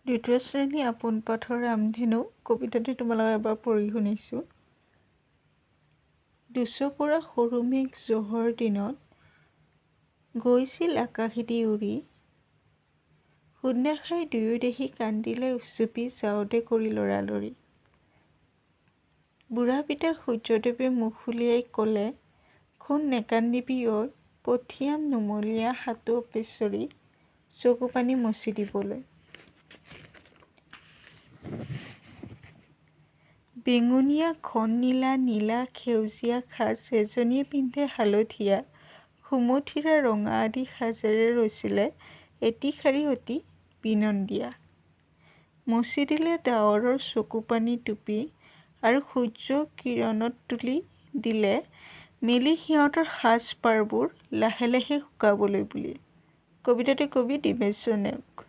দ্বিতীয় শ্ৰেণী আপোন পাঠৰ ৰামধেনু কবিতাটি তোমালোকক এবাৰ পঢ়ি শুনিছোঁ। দুচকুৰা সৰু মেঘ জোহৰ দিনত গৈছিল আকাশেদি উৰি, সোণ নাখাই দুয়ো দেশী কান্দিলে উচুপি যাওঁতে কৰি লৰালৰি। বুঢ়া পিতা সূৰ্যদেৱে মুখ উলিয়াই ক'লে, সোণ নেকান্দিবি ঐ, পঠিয়াম নুমলীয়া সাতো অপেশ্বৰী, চকু পানী মচি দিবলৈ। বেঙুনীয়া ঘন নীলা নীলা সেউজীয়া সাজ এজনীয়ে পিন্ধে হালধীয়া, সুমথিৰা ৰঙা আদি সাজেৰে ৰচিলে এটি শাৰী অতি বিনন্দীয়া। মচি দিলে ডাৱৰৰ চকু পানী টুপি, আৰু সূৰ্য কিৰণত তুলি দিলে মেলি সিহঁতৰ সাজ পাৰবোৰ লাহে লাহে শুকাবলৈ বুলি। কবিতাটি কবি দিবেশ্বৰ নেওগ।